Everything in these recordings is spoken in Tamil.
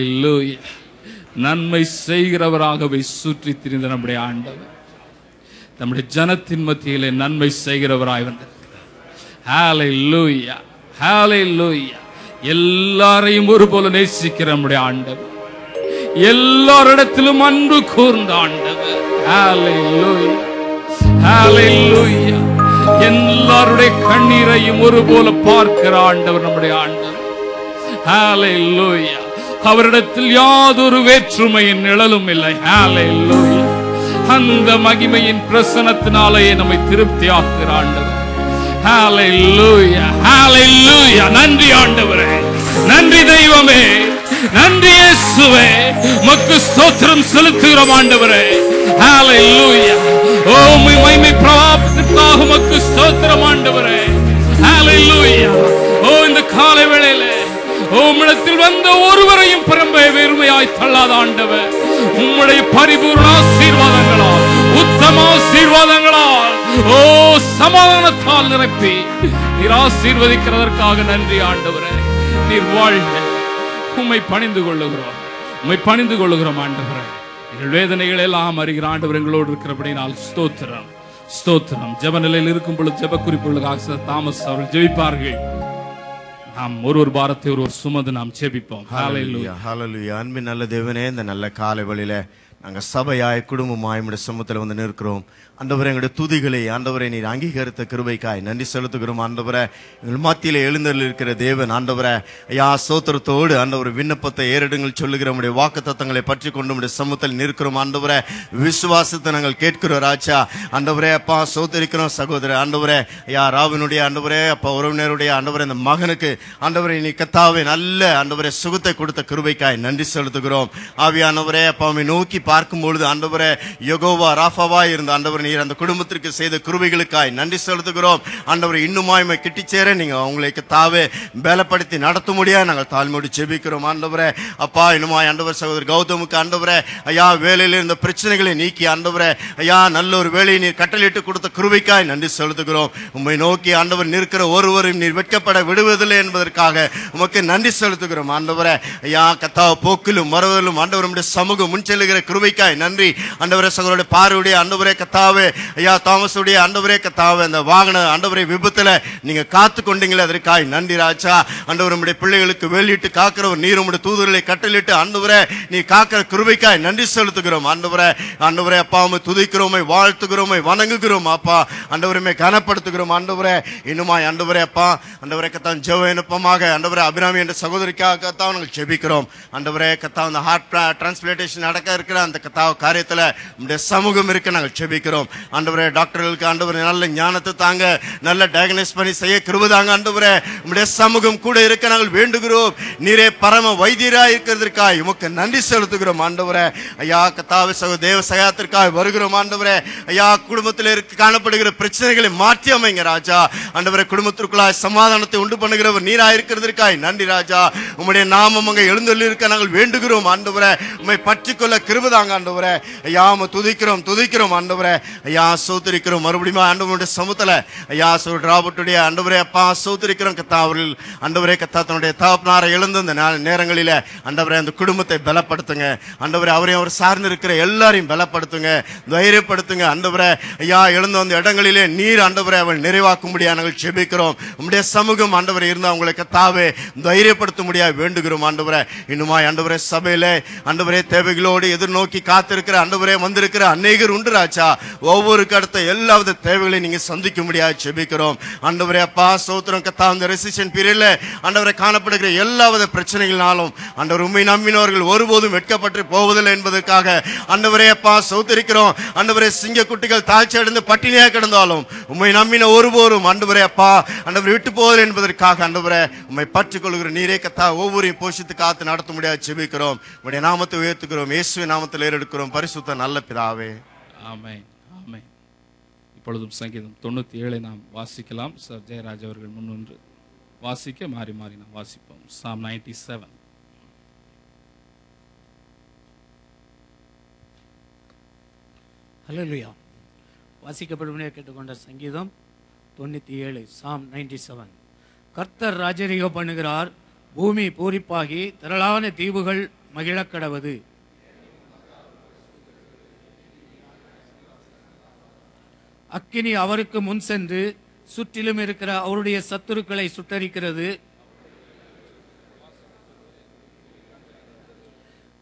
ஹல்லேலூயா. நன்மை செய்கிறவராகவே சுற்றி திரிந்த நம்முடைய ஆண்டவர் நம்முடைய ஜனத்தின் மத்தியிலே நன்மை செய்கிறவராய் வந்திருக்கிறார். ஹல்லேலூயா, ஹல்லேலூயா. எல்லாரையும் ஒரு போல நேசிக்கிற நம்முடைய ஆண்டவர், எல்லாரிடத்திலும் அன்பு கூர்ந்த ஆண்டவர். ஹல்லேலூயா, ஹல்லேலூயா. எல்லாருடைய கண்ணீரையும் ஒரு போல பார்க்கிற ஆண்டவர் நம்முடைய ஆண்டவர். ஹல்லேலூயா. அவரிடத்தில் யாதொரு வேற்றுமையின் நிழலும் இல்லை. ஹல்லேலூயா. அந்த மகிமையின் பிரசன்னத்தினாலே நம்மை திருப்தி ஆக்குகிற ஆண்டவர். ஹல்லேலூயா, ஹல்லேலூயா. நன்றி ஆண்டவரே, நன்றி தெய்வமே, நன்றி இயேசுவே. உமக்கு ஸ்தோத்திரம் செலுத்துகிறோம் ஆண்டவரே. ஹல்லேலூயா. ஓ மகிமை பிரபாவத்திற்காக உமக்கு ஸ்தோத்திரம் ஆண்டவரே. ஹல்லேலூயா. ஓ இந்த காலை வேளையிலே உம்மிடத்தில் வந்த ஒருவரையும் பரம்பரை வெறுமையாய் தள்ளாத ஆண்டவர், உம்முடைய பரிபூர்ண ஆசீர்வாதங்களால், உத்தம ஆசீர்வாதங்களால், ஓ சமாதானத்தால் நிரப்பி நீர் ஆசீர்வதிக்கிறதற்காக நன்றி ஆண்டவரே. நீர் வாழ்க. உம்மை பணிந்து கொள்ளுகிறோம், உம்மை பணிந்து கொள்ளுகிறோம் ஆண்டவரே. எங்கள் வேதனைகள் எல்லாம் அறிகிற ஆண்டவர் எங்களோடு இருக்கிறபடினால் ஸ்தோத்திரம், ஸ்தோத்திரம். ஜெப நிலையில் இருக்கும் பொழுது ஜெப குறிப்புகளுக்காக தாமஸ் அவர்கள் ஜெபிப்பார்கள். நாம் ஒரு பாரத்தை ஒரு சுமந்து நாம் ஜெபிப்போம். ஹல்லேலூயா, ஹல்லேலூயா. அன்பின் நல்ல தேவனே, இந்த நல்ல காலை வேளையில நாங்கள் சபையாய் குடும்பமாய் நம்முடைய சமூகத்தில் வந்து நிற்கிறோம். ஆண்டவரே, எங்களுடைய துதிகளை ஆண்டவரை நீர் அங்கீகரித்த கிருபைக்காய் நன்றி செலுத்துகிறோம். ஆண்டவரே, எங்கள் மத்தியிலே எழுந்தருளி இருக்கிற தேவன் ஆண்டவரே, ஐயா ஸ்தோத்திரத்தோடு ஆண்டவர் விண்ணப்பத்தை ஏறெடுங்கள் சொல்லுகிற நம்முடைய வாக்கு தத்தங்களை பற்றி கொண்டு நம்முடைய சமூகத்தில் நிற்கிறோம். ஆண்டவரே, விசுவாசத்தை நாங்கள் கேட்கிறோம் ராஜா. ஆண்டவரே அப்பா ஸ்தோத்திரிக்கிறோம் சகோதரர். ஆண்டவரே ஐயா ராவினுடைய ஆண்டவரே அப்பா உறவினருடைய ஆண்டவரே இந்த மகனுக்கு ஆண்டவரே நீ கத்தாவே நல்ல ஆண்டவரே சுகத்தை கொடுத்த கிருபைக்காய் நன்றி செலுத்துகிறோம். ஆவியானவரே அப்பாவை நோக்கி பார்க்கும் பொழுது ஆண்டவரே யெகோவா ராஃபாவா இருந்த ஆண்டவர் நீர் அந்த குடும்பத்திற்கு செய்த கிருபைகளுக்காய் நன்றி செலுத்துகிறோம். ஆண்டவர் இன்னுமாய்மை கிட்டிச்சேர நீங்க அவங்களுக்கு தாவே பலப்படுத்தி நடத்த முடியாது நாங்கள் தாழ்மையோடு ஜெபிக்கிறோம். ஆண்டவரே அப்பா இன்னுமாய் ஆண்டவர் சகோதரர் கௌதமுக்கு ஆண்டவரே ஐயா வேலையில் இருந்த பிரச்சனைகளை நீக்கி ஆண்டவரே ஐயா நல்ல ஒரு வேலையை நீர் கட்டளையிட்டு கொடுத்த கிருபைக்காய் நன்றி செலுத்துகிறோம். உம்மை நோக்கி ஆண்டவர் நிற்கிற ஒருவரும் நீர் வெட்கப்பட விடுவதில்லை என்பதற்காக உமக்கு நன்றி செலுத்துகிறோம். ஆண்டவரே ஐயா கத்தா போக்கிலும் மறுவதிலும் ஆண்டவர் நம்முடைய சமூகம் முன் செல்லுகிற கிருபைக்காய் நன்றி. ஆண்டவரே சகோதரருடைய பார்வையுடைய ஆண்டவரே கத்தாவே ஐயா தாமஸுடைய ஆண்டவரே கத்தாவே அந்த வாகன ஆண்டவரே விபத்துல நீங்க காத்து கொண்டீங்களே அதற்காய் நன்றி ராஜா. ஆண்டவர் நம்முடைய பிள்ளைகளுக்கு வெளியிட்டு காக்கிறவர் நீர் உம்முடைய தூதர்களை கட்டளிட்டு ஆண்டவரே நீ காக்கிற கிருபைக்காய் நன்றி செலுத்துகிறோம். ஆண்டவரே ஆண்டவரே அப்பாவை துதிக்கிறோமை வாழ்த்துகிறோமை வணங்குகிறோம். அப்பா ஆண்டவரை கனப்படுத்துகிறோம். ஆண்டவரே இன்னுமாய் ஆண்டவரே அப்பா ஆண்டவரே கத்தான் ஜெப விண்ணப்பமாக ஆண்டவரே அபிராமி என்ற சகோதரிக்காகத்தான் நாங்கள் ஜெபிக்கிறோம். ஆண்டவரே கத்தா அந்த ஹார்ட் டிரான்ஸ்பிளான்டேஷன் நடக்க இருக்கிற அந்த கத்தா காரியத்துல நம்முடைய சமூகம் இருக்க நாங்கள் ஜெபிக்கிறோம். ஆண்டவரே டாக்டர்களுக்கு ஆண்டவரே நல்ல ஞானத்தை தாங்க, நல்ல டயக்னைஸ் பண்ணி செய்ய கிருபை தாங்க. ஆண்டவரே நம்முடைய சமூகம் கூட இருக்க நாங்கள் வேண்டுகிறோம். நீரே பரம வைத்தியரா இருக்கிறதற்காக உமக்கு நன்றி செலுத்துகிறோம். ஆண்டவரே ஐயா கத்தாவே தேவ சகாயத்திற்காக வருகிறோம். ஆண்டவரே ஐயா குடும்பத்தில் காணப்படுகிற பிரச்சனைகளை மாற்றி அமைங்க ராஜா. ஆண்டவரே குடும்பத்திற்குள்ளாய் சமாதானத்தை உண்டு பண்ணுகிறவர் நீரா இருக்கிறதற்காக நன்றி ராஜா. உம்முடைய நாமம் அங்கே எழுந்தொள்ளி இருக்க நாங்கள் வேண்டுகிறோம். ஆண்டவரே உம்மை பற்றி கொள்ள கிருபை தாங்க. ஆண்டவரே ஐயா துதிக்கிறோம் துதிக்கிறோம். ஆண்டவரே ஐயா சோதரிக்கிறோம். மறுபடியும் ஆண்டவருடைய சமூகத்துல ஐயா ராபர்ட்டுடைய ஆண்டவரே அப்பா சோதரிக்கிறோம். கத்தா அவர்கள் ஆண்டவரே கத்தா தன்னுடைய தகப்பனாரை எழுந்த அந்த நேரங்களில ஆண்டவரே அந்த குடும்பத்தை பலப்படுத்துங்க. ஆண்டவரே அவரையும் அவர் சார்ந்து இருக்கிற எல்லாரையும் பலப்படுத்துங்க, தைரியப்படுத்துங்க. ஆண்டவரே ஐயா எழுந்த அந்த இடங்களிலே நீர் ஆண்டவரே அவள் நிறைவாக்கும்படியா நாங்கள் ஜெபிக்கிறோம். உம்முடைய சமூகம் ஆண்டவரே இருந்து அவங்களை கத்தாவே தைரியப்படுத்த முடியாது வேண்டுகிறோம். ஆண்டவரே இன்னுமா ஆண்டவரே சபையிலே ஆண்டவரே தேவைகளோடு எதிர்நோக்கி காத்திருக்கிற ஆண்டவரே வந்திருக்கிற அநேகர் உண்டு ராஜா. ஒவ்வொரு கடத்த எல்லாவித தேவைகளையும் நீங்க சந்திக்க முடியாது ஜெபிக்கிறோம். ஆண்டவரே அப்பா சோத்திரம் கத்தா அந்த ரெசிஷன் பீரியட்ல ஆண்டவரை காணப்படுகிற எல்லாவித பிரச்சனைகளாலும் ஆண்டவர் உண்மை நம்பினவர்கள் ஒருபோதும் வெட்கப்பட்டு போவதில்லை என்பதற்காக ஆண்டவரே அப்பா சோத்திரிக்கிறோம். ஆண்டவரே சிங்க குட்டிகள் தாழ்ச்சி அடைந்து பட்டினியா கிடந்தாலும் உண்மை நம்பின ஒருபோரும் ஆண்டவரே அப்பா ஆண்டவர் விட்டு போவதில்லை என்பதற்காக ஆண்டவரே உண்மை பற்றிக் கொள்கிற நீரே கத்தா ஒவ்வொருவரையும் போஷித்து காத்து நடத்த முடியாது ஜெபிக்கிறோம். உடைய நாமத்தை உயர்த்துகிறோம். இயேசுவின் நாமத்தில் ஏறெடுக்கிறோம். பரிசுத்த நல்ல பிதாவே, ஆமென், ஆமென். இப்பொழுதும் சங்கீதம் 97 நாம் வாசிக்கலாம். சார் ஜெயராஜ் அவர்கள் முன்னின்று வாசிக்க மாறி மாறி நாம் வாசிப்போம். Psalm 97. ஹல்லேலூயா. வாசிக்கப்படுவனே கேட்டுக்கொண்ட சங்கீதம் 97, Psalm 97. கர்த்தர் ராஜரீகம் பண்ணுகிறார், பூமி பூரிப்பாகி திரளான தீவுகள் மகிழக்கடவது. அக்கினி அவருக்கு முன் சென்று சுற்றிலும் இருக்கிற அவருடைய சத்துருக்களை சுட்டரிக்கிறது.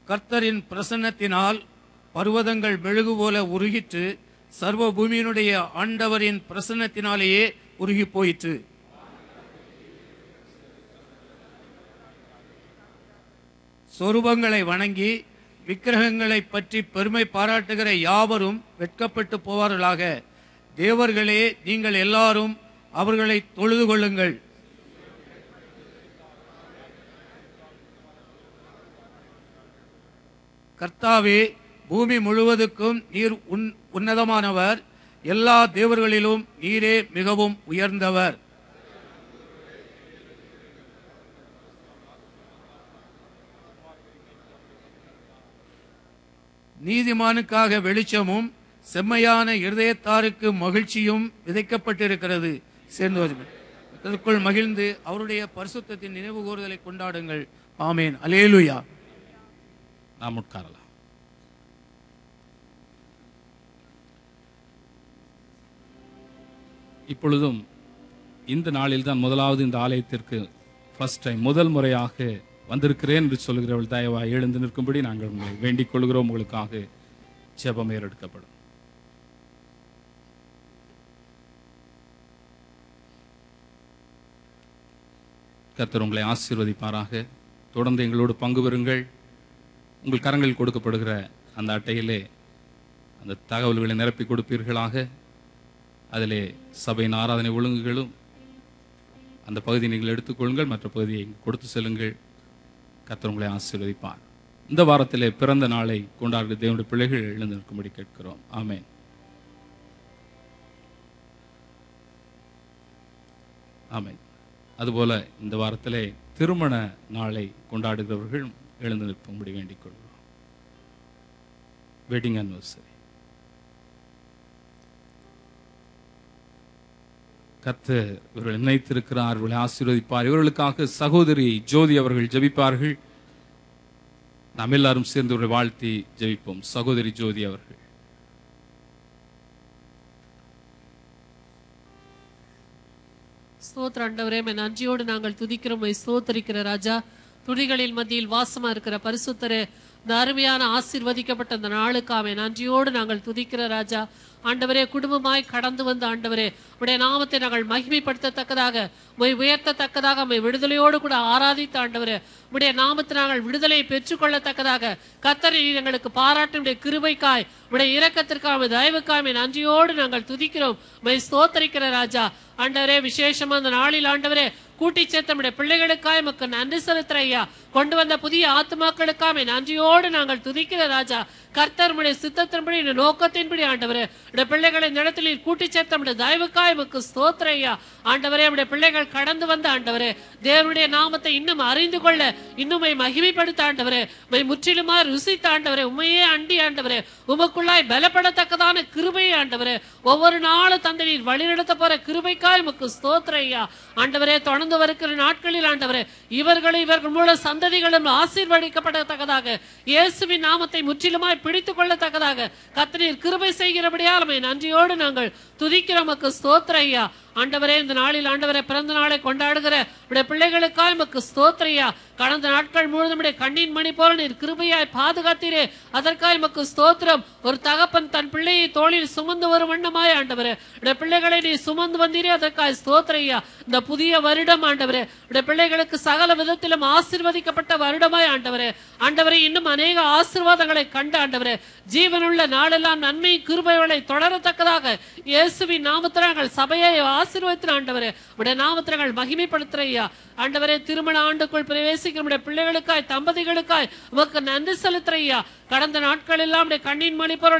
கர்த்தரின் பிரசன்னத்தினால் பர்வதங்கள் மெழுகு போல உருகிற்று. சர்வ பூமியினுடைய ஆண்டவரின் பிரசன்னத்தினாலேயே உருகி போயிற்று. சொரூபங்களை வணங்கி விக்கிரகங்களை பற்றி பெருமை பாராட்டுகிற யாவரும் வெட்கப்பட்டு போவார்களாக. தேவர்களே, நீங்கள் எல்லாரும் அவர்களை தொழுது கொள்ளுங்கள். கர்த்தாவே, பூமி முழுவதுக்கும் நீர் உன்னதமானவர். எல்லா தேவர்களிலும் நீரே மிகவும் உயர்ந்தவர். நீதிமானுக்காக வெளிச்சமும் செம்மையான இருதயத்தாருக்கு மகிழ்ச்சியும் விதைக்கப்பட்டிருக்கிறது. சேர்ந்து மகிழ்ந்து அவருடைய பரிசுத்தத்தின் நினைவு கூறுதலை கொண்டாடுங்கள். ஆமேன். அல்லேலூயா. நாம் உட்காரலாம். இப்பொழுதும் இந்த நாளில் தான் முதலாவது இந்த ஆலயத்திற்கு ஃபர்ஸ்ட் டைம் முதல் முறையாக வந்திருக்கிறேன் என்று சொல்கிறவள் தயவாய் எழுந்து நிற்கும்படி நாங்கள் உங்களை வேண்டிக் கொள்கிறோம். உங்களுக்காக ஜெபம் ஏறெடுக்கப்படும். கர்த்தர் உங்களை ஆசீர்வதிப்பாராக. தொடர்ந்து எங்களோடு பங்கு பெறுங்கள். உங்கள் கரங்களில் கொடுக்கப்படுகிற அந்த அட்டையிலே அந்த தகவல்களை நிரப்பி கொடுப்பீர்களாக. அதிலே சபையின் ஆராதனை ஒழுங்குகளும் அந்த பகுதியை நீங்கள் எடுத்துக்கொள்ளுங்கள். மற்ற பகுதியை கொடுத்து செல்லுங்கள். கர்த்தர் உங்களை ஆசீர்வதிப்பார். இந்த வாரத்திலே பிறந்த நாளை கொண்டாடுகிற தேவனுடைய பிள்ளைகள் எழுந்து நிற்கும்படி கேட்கிறோம். ஆமென். ஆமென். அதுபோல இந்த வாரத்திலே திருமண நாளை கொண்டாடுகிறவர்கள் எழுந்து நிற்கும்படி வேண்டிக் கொள்கிறோம். Wedding anniversary. கர்த்தர் இவர்கள் நினைத்திருக்கிறார், இவர்களை ஆசீர்வதிப்பார். இவர்களுக்காக சகோதரி ஜோதி அவர்கள் ஜெபிப்பார்கள். நாம் எல்லாரும் சேர்ந்து இவர்களை வாழ்த்தி ஜெபிப்போம். சகோதரி ஜோதி அவர்கள். ஸ்தோத்திர ஆண்டவரே, நன்றியோடு நாங்கள் துதிக்கிறோம், ஸ்தோத்தரிக்கிற ராஜா. துதிகளின் மத்தியில் வாசமா இருக்கிற பரிசுத்தரே, இந்த அருமையான ஆசீர்வதிக்கப்பட்ட இந்த நாளுக்காக நன்றியோடு நாங்கள் துதிக்கிற ராஜா. ஆண்டவரே, குடும்பமாய் கடந்து வந்த ஆண்டவரே, உடைய நாமத்தை நாங்கள் மகிமைப்படுத்தத்தக்கதாக, உம்மை உயர்த்தத்தக்கதாக, உம்மை விடுதலையோடு கூட ஆராதித்த ஆண்டவரே, உடைய நாமத்தை நாங்கள் விடுதலையை பெற்றுக்கொள்ளத்தக்கதாக கர்த்தரை எங்களுக்கு பாராட்டு கிருபைக்காய், உடைய இரக்கத்திற்காக, தயவுக்காய் நன்றியோடு நாங்கள் துதிக்கிறோம், உம்மை ஸ்தோத்தரிக்கிற ராஜா. ஆண்டவரே, விசேஷமா அந்த நாளில் ஆண்டவரே கூட்டி சேர்த்த நம்முடைய பிள்ளைகளுக்காய் நமக்கு நன்றி செலுத்துற ஐயா. கொண்டு வந்த புதிய ஆத்மாக்களுக்காக நன்றியோடு நாங்கள் துதிக்கிற ராஜா. கர்த்தர் உடைய சித்தத்தின்படி, இந்த நோக்கத்தின்படி ஆண்டவரே உடைய பிள்ளைகளை இந்த இடத்தில் கூட்டி சேர்த்த நம்முடைய தயவுக்காய் நமக்கு ஸ்தோத்திர ஐயா. ஆண்டவரே, நம்முடைய பிள்ளைகள் கடந்து வந்த ஆண்டவரே, தேவனுடைய நாமத்தை இன்னும் அறிந்து கொள்ள, இன்னும் மகிமைப்படுத்த ஆண்டவரே, முற்றிலுமா ருசித்த ஆண்டவரே, உண்மையே அண்டி ஆண்டவரே, உமக்குள்ளாய் பலப்படத்தக்கதான கிருபையை ஆண்டவரே ஒவ்வொரு நாளும் தந்தை நீர் வழிநடத்த போற கிருபைக்காய் நமக்கு ஸ்தோத்திர ஐயா. ஆண்டவரே, தொடர்ந்து வருகிற நாட்களில் ஆண்டவரே இவர்கள் மூலம் சந்ததிகளும் ஆசீர்வதிக்கப்படத்தக்கதாக, இயேசுவின் நாமத்தை முற்றிலுமாய் பிடித்துக் கொள்ளத்தக்கதாக கர்த்தர் கிருபை செய்கிறபடியால் நன்றியோடு நாங்கள் துதிக்கிறோம், நமக்கு ஸ்தோத்திர ஐயா. ஆண்டவரே, இந்த நாளில் ஆண்டவரே பிறந்த நாளை கொண்டாடுகிற உடைய பிள்ளைகளுக்காய் நமக்கு ஸ்தோத்திரையா. கடந்த நாட்கள் முழுவதும் கண்ணின் மணி போல நீர் கிருபையாய் பாதுகாத்தீரே, அதற்காய் நமக்கு ஸ்தோத்திரம். ஒரு தகப்பன் தன் பிள்ளையை தோளில் சுமந்து வரும் வண்ணமாய் ஆண்டவரே உடைய பிள்ளைகளை நீ சுமந்து வந்தீரே, அதற்காய் ஸ்தோத்திரையா. இந்த புதிய வருடம் ஆண்டவரே உடைய பிள்ளைகளுக்கு சகல விதத்திலும் ஆசீர்வதிக்கப்பட்ட வருடமாய் ஆண்டவரே, ஆண்டவரே இன்னும் அநேக ஆசீர்வாதங்களை கண்ட ஆண்டவரே, ஜீவனுள்ள நாளெல்லாம் நன்மை கிருபைகளை தொடரத்தக்கதாக இயேசுவின் நாமத்தில் நாங்கள் சபையை ஆசீர்வதித்த ஆண்டவரே உடைய நாமத்தில் நாங்கள் மகிமைப்படுத்துறையா. ஆண்டவரே, திருமண ஆண்டுக்குள் பிரவேசிக்கிற பிள்ளைகளுக்காய், தம்பதிகளுக்காய் உமக்கு நன்றி செலுத்துறையா. கடந்த நாட்கள் எல்லாம் கண்ணின் மணி போல